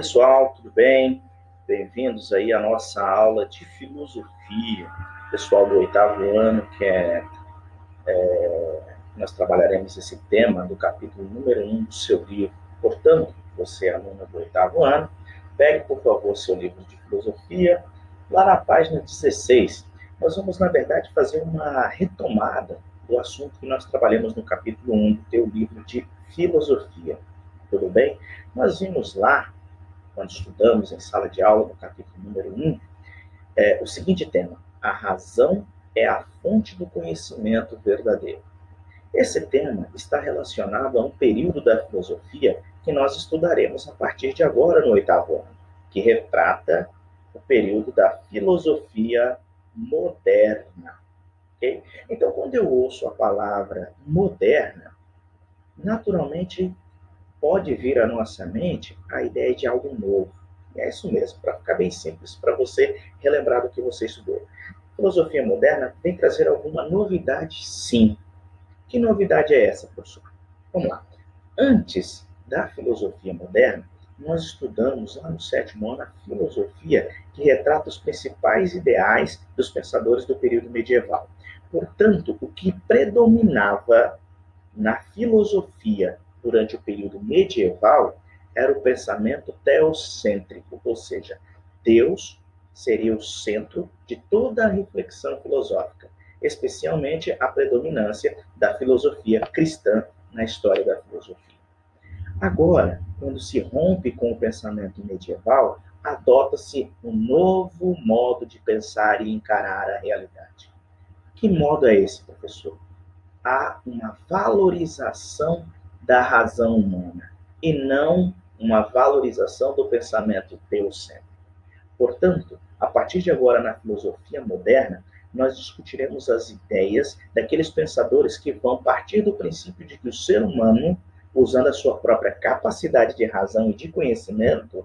Pessoal, tudo bem? Bem-vindos aí à nossa aula de filosofia. Pessoal do oitavo ano, nós trabalharemos esse tema do capítulo número 1 do seu livro. Portanto, você é aluno do oitavo ano, pegue, por favor, seu livro de filosofia, lá na página 16. Nós vamos, na verdade, fazer uma retomada do assunto que nós trabalhamos no capítulo 1 do teu livro de filosofia. Tudo bem? Nós vimos lá quando estudamos em sala de aula, no capítulo número 1, o seguinte tema: a razão é a fonte do conhecimento verdadeiro. Esse tema está relacionado a um período da filosofia que nós estudaremos a partir de agora no oitavo ano, que retrata o período da filosofia moderna. Okay? Então, quando eu ouço a palavra moderna, naturalmente pode vir à nossa mente a ideia de algo novo. E é isso mesmo, para ficar bem simples, para você relembrar do que você estudou. A filosofia moderna vem trazer alguma novidade, sim. Que novidade é essa, professor? Vamos lá. Antes da filosofia moderna, nós estudamos lá no sétimo ano a filosofia que retrata os principais ideais dos pensadores do período medieval. Portanto, o que predominava na filosofia durante o período medieval era o pensamento teocêntrico, ou seja, Deus seria o centro de toda a reflexão filosófica, especialmente a predominância da filosofia cristã na história da filosofia. Agora, quando se rompe com o pensamento medieval, adota-se um novo modo de pensar e encarar a realidade. Que modo é esse, professor? Há uma valorização da razão humana e não uma valorização do pensamento teocêntrico. Portanto, a partir de agora, na filosofia moderna, nós discutiremos as ideias daqueles pensadores que vão partir do princípio de que o ser humano, usando a sua própria capacidade de razão e de conhecimento,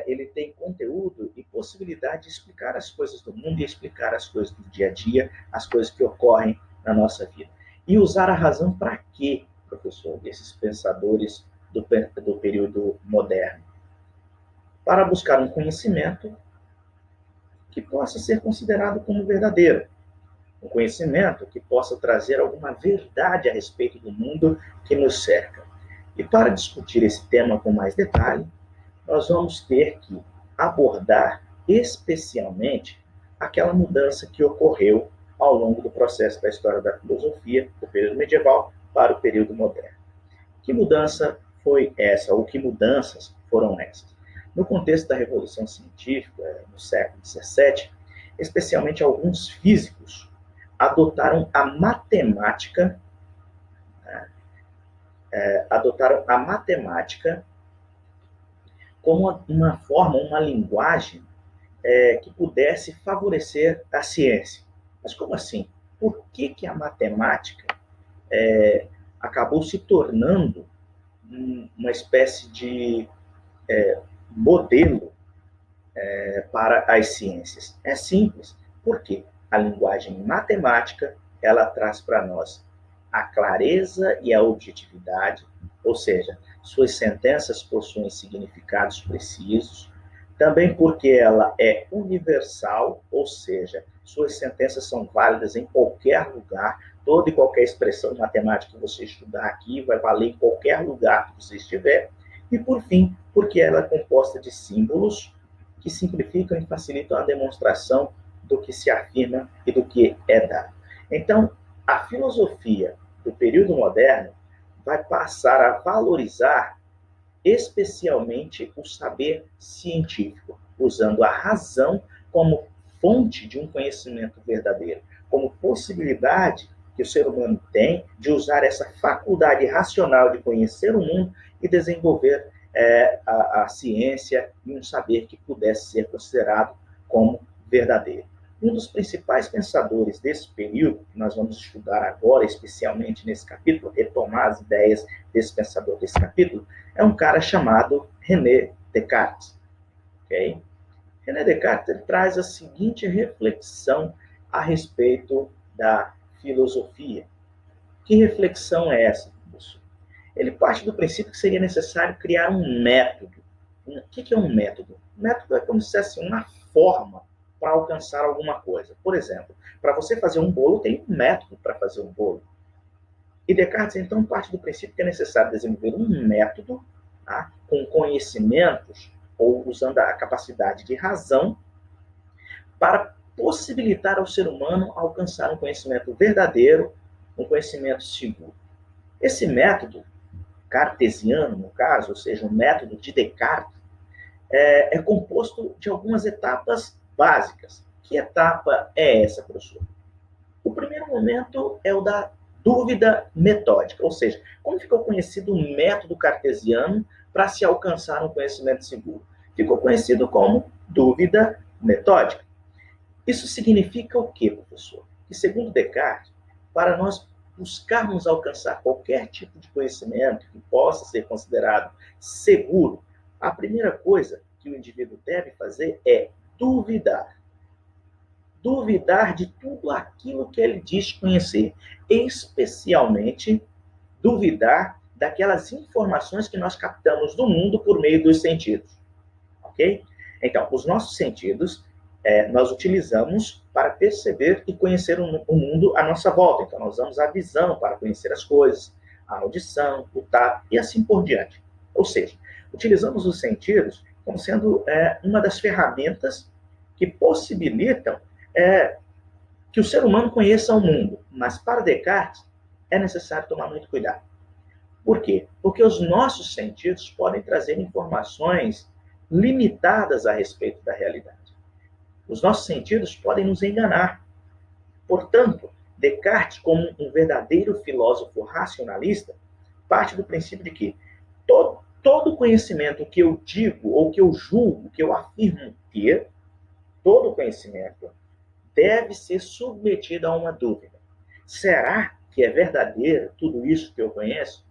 ele tem conteúdo e possibilidade de explicar as coisas do mundo e explicar as coisas do dia a dia, as coisas que ocorrem na nossa vida. E usar a razão para quê, professor, desses pensadores do período moderno? Para buscar um conhecimento que possa ser considerado como verdadeiro. Um conhecimento que possa trazer alguma verdade a respeito do mundo que nos cerca. E para discutir esse tema com mais detalhe, nós vamos ter que abordar especialmente aquela mudança que ocorreu ao longo do processo da história da filosofia, do período medieval para o período moderno. Que mudança foi essa, ou que mudanças foram essas? No contexto da Revolução Científica, no século XVII, especialmente alguns físicos adotaram a matemática, como uma forma, uma linguagem que pudesse favorecer a ciência. Mas como assim? Por que a matemática acabou se tornando uma espécie de modelo para as ciências? É simples. Por quê? A linguagem matemática, ela traz para nós a clareza e a objetividade, ou seja, suas sentenças possuem significados precisos, também porque ela é universal, ou seja, suas sentenças são válidas em qualquer lugar, toda e qualquer expressão matemática que você estudar aqui vai valer em qualquer lugar que você estiver, e por fim, porque ela é composta de símbolos que simplificam e facilitam a demonstração do que se afirma e do que é dado. Então, a filosofia do período moderno vai passar a valorizar especialmente o saber científico, usando a razão como fonte de um conhecimento verdadeiro, como possibilidade que o ser humano tem de usar essa faculdade racional de conhecer o mundo e desenvolver a ciência e um saber que pudesse ser considerado como verdadeiro. Um dos principais pensadores desse período, que nós vamos estudar agora, especialmente nesse capítulo, retomar as ideias desse pensador desse capítulo, é um cara chamado René Descartes. Okay? René Descartes ele traz a seguinte reflexão a respeito da filosofia. Que reflexão é essa, professor? Ele parte do princípio que seria necessário criar um método O que é um método? Um método é como se fosse uma forma para alcançar alguma coisa. Por exemplo, para você fazer um bolo, tem um método para fazer um bolo. E Descartes, então, parte do princípio que é necessário desenvolver um método, tá, com conhecimentos ou usando a capacidade de razão para possibilitar ao ser humano alcançar um conhecimento verdadeiro, um conhecimento seguro. Esse método cartesiano, no caso, ou seja, o método de Descartes, é composto de algumas etapas básicas. Que etapa é essa, professor? O primeiro momento é o da dúvida metódica, ou seja, como ficou conhecido o método cartesiano para se alcançar um conhecimento seguro? Ficou conhecido como dúvida metódica. Isso significa o quê, professor? Que, segundo Descartes, para nós buscarmos alcançar qualquer tipo de conhecimento que possa ser considerado seguro, a primeira coisa que o indivíduo deve fazer é duvidar. Duvidar de tudo aquilo que ele diz conhecer, especialmente duvidar daquelas informações que nós captamos do mundo por meio dos sentidos. Ok? Então, os nossos sentidos nós utilizamos para perceber e conhecer o mundo à nossa volta. Então, nós usamos a visão para conhecer as coisas, a audição, o tato e assim por diante. Ou seja, utilizamos os sentidos como sendo uma das ferramentas que possibilitam que o ser humano conheça o mundo. Mas para Descartes, é necessário tomar muito cuidado. Por quê? Porque os nossos sentidos podem trazer informações limitadas a respeito da realidade. Os nossos sentidos podem nos enganar. Portanto, Descartes, como um verdadeiro filósofo racionalista, parte do princípio de que todo conhecimento que eu digo, ou que eu julgo, que eu afirmo ter, todo conhecimento deve ser submetido a uma dúvida. Será que é verdadeiro tudo isso que eu conheço?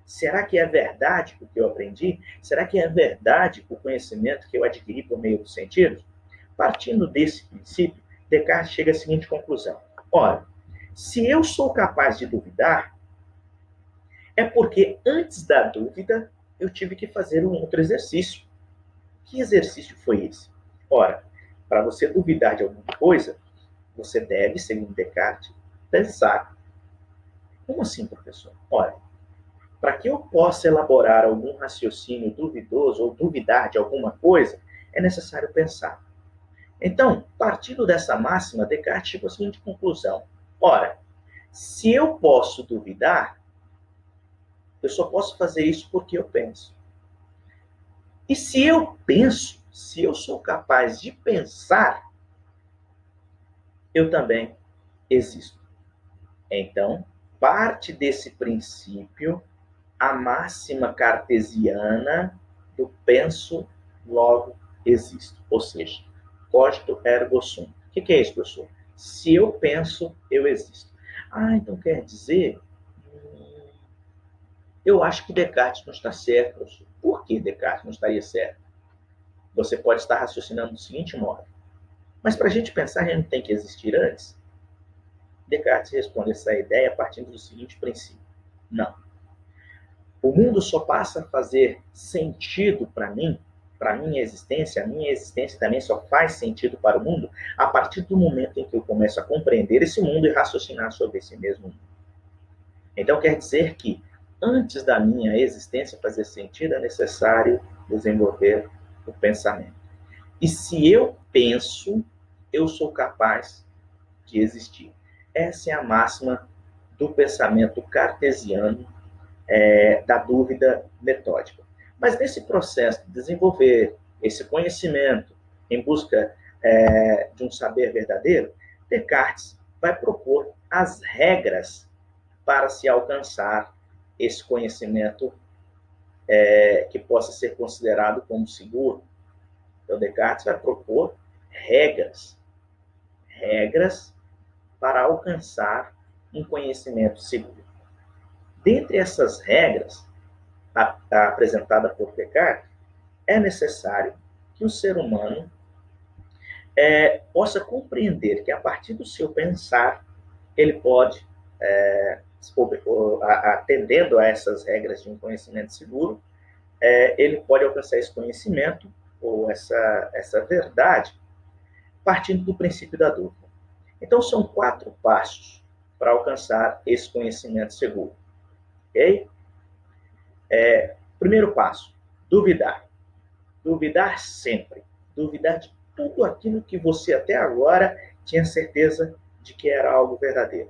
Será que é verdade o que eu aprendi? Será que é verdade o conhecimento que eu adquiri por meio dos sentidos? Partindo desse princípio, Descartes chega à seguinte conclusão: ora, se eu sou capaz de duvidar, é porque antes da dúvida eu tive que fazer um outro exercício. Que exercício foi esse? Ora, para você duvidar de alguma coisa, você deve, segundo Descartes, pensar. Como assim, professor? Ora, para que eu possa elaborar algum raciocínio duvidoso ou duvidar de alguma coisa, é necessário pensar. Então, partindo dessa máxima, Descartes chegou à seguinte conclusão: ora, se eu posso duvidar, eu só posso fazer isso porque eu penso. E se eu penso, se eu sou capaz de pensar, eu também existo. Então, parte desse princípio a máxima cartesiana do penso, logo existo. Ou seja, cogito ergo sum. O que é isso, professor? Se eu penso, eu existo. Ah, então quer dizer, eu acho que Descartes não está certo, professor. Por que Descartes não estaria certo? Você pode estar raciocinando do seguinte modo: mas para a gente pensar, a gente não tem que existir antes? Descartes responde essa ideia partindo do seguinte princípio: não. O mundo só passa a fazer sentido para mim, para a minha existência também só faz sentido para o mundo a partir do momento em que eu começo a compreender esse mundo e raciocinar sobre esse mesmo mundo. Então quer dizer que antes da minha existência fazer sentido é necessário desenvolver o pensamento. E se eu penso, eu sou capaz de existir. Essa é a máxima do pensamento cartesiano da dúvida metódica. Mas nesse processo de desenvolver esse conhecimento em busca de um saber verdadeiro, Descartes vai propor as regras para se alcançar esse conhecimento que possa ser considerado como seguro. Então, Descartes vai propor regras para alcançar um conhecimento seguro. Dentre essas regras, apresentada por Descartes, é necessário que o ser humano possa compreender que, a partir do seu pensar, ele pode, atendendo a essas regras de um conhecimento seguro, ele pode alcançar esse conhecimento ou essa verdade partindo do princípio da dúvida. Então, são 4 passos para alcançar esse conhecimento seguro. Ok? Primeiro passo, duvidar. Duvidar sempre. Duvidar de tudo aquilo que você até agora tinha certeza de que era algo verdadeiro.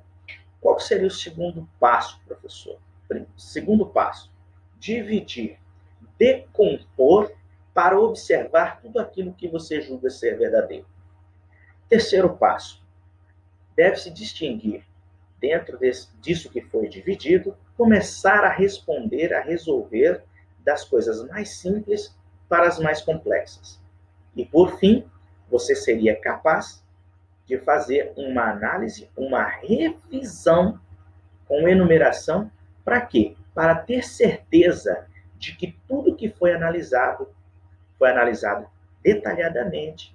Qual seria o segundo passo, professor? Segundo passo, dividir, decompor para observar tudo aquilo que você julga ser verdadeiro. Terceiro passo, deve-se distinguir, dentro disso que foi dividido, começar a responder, a resolver das coisas mais simples para as mais complexas. E, por fim, você seria capaz de fazer uma análise, uma revisão com enumeração, para quê? Para ter certeza de que tudo que foi analisado detalhadamente,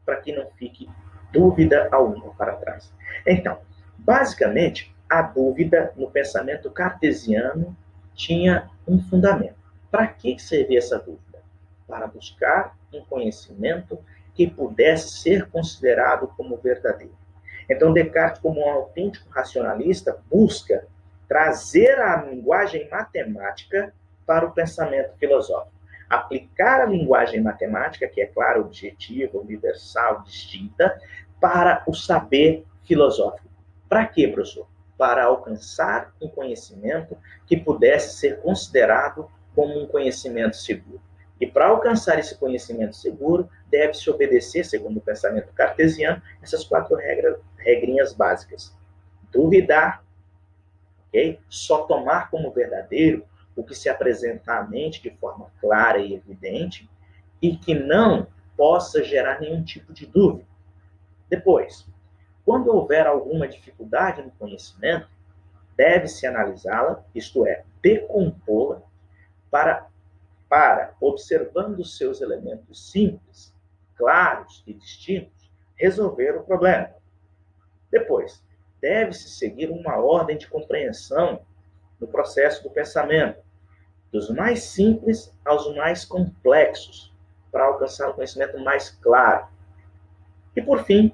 para que não fique dúvida alguma para trás. Então, basicamente, a dúvida no pensamento cartesiano tinha um fundamento. Para que servia essa dúvida? Para buscar um conhecimento que pudesse ser considerado como verdadeiro. Então, Descartes, como um autêntico racionalista, busca trazer a linguagem matemática para o pensamento filosófico. Aplicar a linguagem matemática, que é, claro, objetiva, universal, distinta, para o saber filosófico. Para quê, professor? Para alcançar um conhecimento que pudesse ser considerado como um conhecimento seguro. E para alcançar esse conhecimento seguro, deve-se obedecer, segundo o pensamento cartesiano, essas 4 regrinhas básicas. Duvidar, okay? Só tomar como verdadeiro o que se apresenta à mente de forma clara e evidente e que não possa gerar nenhum tipo de dúvida. Depois, quando houver alguma dificuldade no conhecimento, deve-se analisá-la, isto é, decompô-la, para, observando os seus elementos simples, claros e distintos, resolver o problema. Depois, deve-se seguir uma ordem de compreensão no processo do pensamento, dos mais simples aos mais complexos, para alcançar um conhecimento mais claro. E, por fim,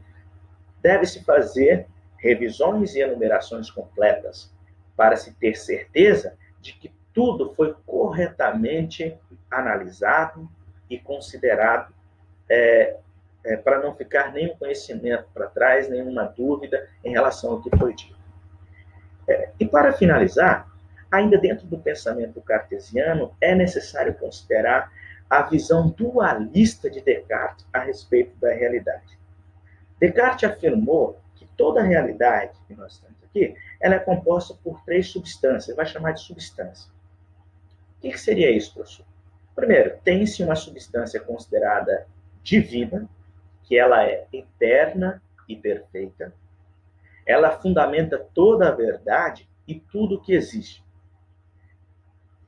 deve-se fazer revisões e enumerações completas, para se ter certeza de que tudo foi corretamente analisado e considerado, para não ficar nenhum conhecimento para trás, nenhuma dúvida em relação ao que foi dito. E para finalizar, ainda dentro do pensamento cartesiano, é necessário considerar a visão dualista de Descartes a respeito da realidade. Descartes afirmou que toda a realidade que nós temos aqui, ela é composta por 3 substâncias, vai chamar de substância. O que seria isso, professor? Primeiro, tem-se uma substância considerada divina, que ela é eterna e perfeita. Ela fundamenta toda a verdade e tudo o que existe.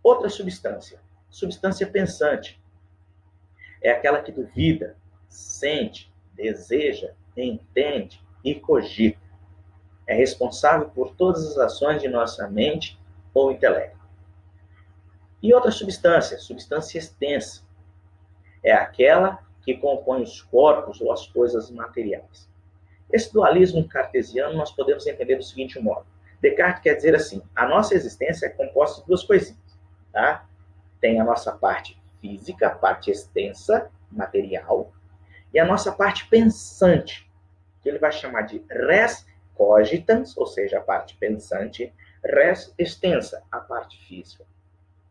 Outra substância pensante, é aquela que duvida, sente, deseja, entende e cogita. É responsável por todas as ações de nossa mente ou intelecto. E outra substância extensa, é aquela que compõe os corpos ou as coisas materiais. Esse dualismo cartesiano nós podemos entender do seguinte modo. Descartes quer dizer assim, a nossa existência é composta de 2 coisinhas. Tá? Tem a nossa parte física, a parte extensa, material, e a nossa parte pensante, que ele vai chamar de res cogitans, ou seja, a parte pensante, res extensa, a parte física.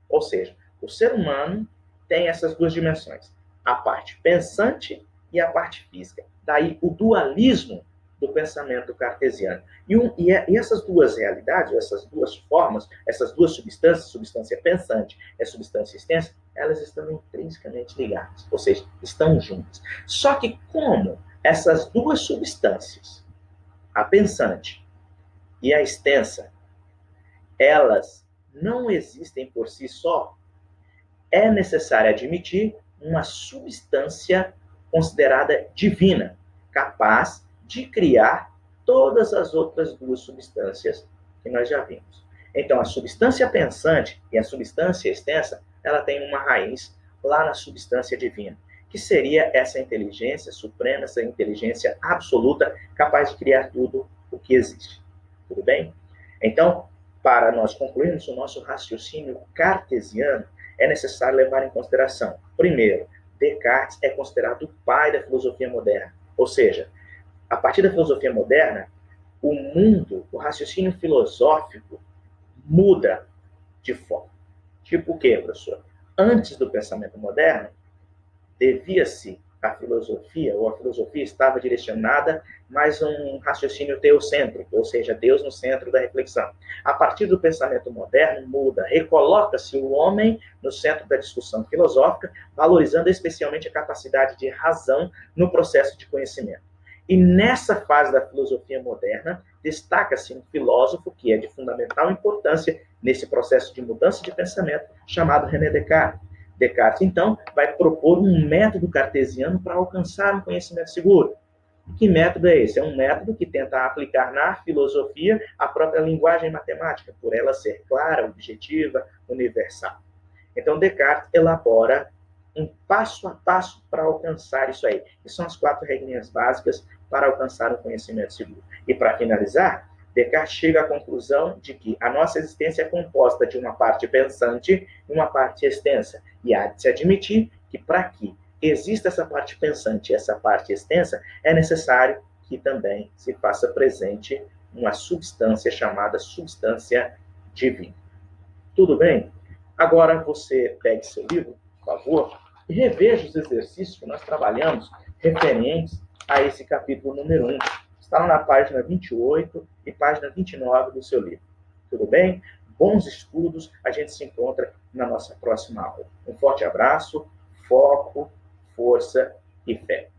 Ou seja, o ser humano tem essas 2 dimensões, a parte pensante e a parte física. Daí o dualismo do pensamento cartesiano. E essas 2 realidades, essas 2 formas, essas 2 substâncias, substância pensante e a substância extensa, elas estão intrinsecamente ligadas, ou seja, estão juntas. Só que como essas 2 substâncias, a pensante e a extensa, elas não existem por si só, é necessário admitir uma substância considerada divina, capaz de criar todas as outras 2 substâncias que nós já vimos. Então, a substância pensante e a substância extensa, ela tem uma raiz lá na substância divina, que seria essa inteligência suprema, essa inteligência absoluta, capaz de criar tudo o que existe. Tudo bem? Então, para nós concluirmos o nosso raciocínio cartesiano, é necessário levar em consideração, primeiro, Descartes é considerado o pai da filosofia moderna, ou seja, a partir da filosofia moderna, o mundo, o raciocínio filosófico muda de forma. Tipo o quê, professor? Antes do pensamento moderno, devia-se a filosofia, ou a filosofia estava direcionada mais a um raciocínio teocêntrico, ou seja, Deus no centro da reflexão. A partir do pensamento moderno, muda, recoloca-se o homem no centro da discussão filosófica, valorizando especialmente a capacidade de razão no processo de conhecimento. E nessa fase da filosofia moderna, destaca-se um filósofo que é de fundamental importância nesse processo de mudança de pensamento, chamado René Descartes. Descartes, então, vai propor um método cartesiano para alcançar um conhecimento seguro. Que método é esse? É um método que tenta aplicar na filosofia a própria linguagem matemática, por ela ser clara, objetiva, universal. Então, Descartes elabora um passo a passo para alcançar isso aí, que são as 4 regrinhas básicas para alcançar um conhecimento seguro. E para finalizar, Descartes chega à conclusão de que a nossa existência é composta de uma parte pensante e uma parte extensa. E há de se admitir que para que exista essa parte pensante e essa parte extensa, é necessário que também se faça presente uma substância chamada substância divina. Tudo bem? Agora você pegue seu livro, por favor, e reveja os exercícios que nós trabalhamos referentes a esse capítulo número 1. Está na página 28 e página 29 do seu livro. Tudo bem? Bons estudos, a gente se encontra na nossa próxima aula. Um forte abraço, foco, força e fé.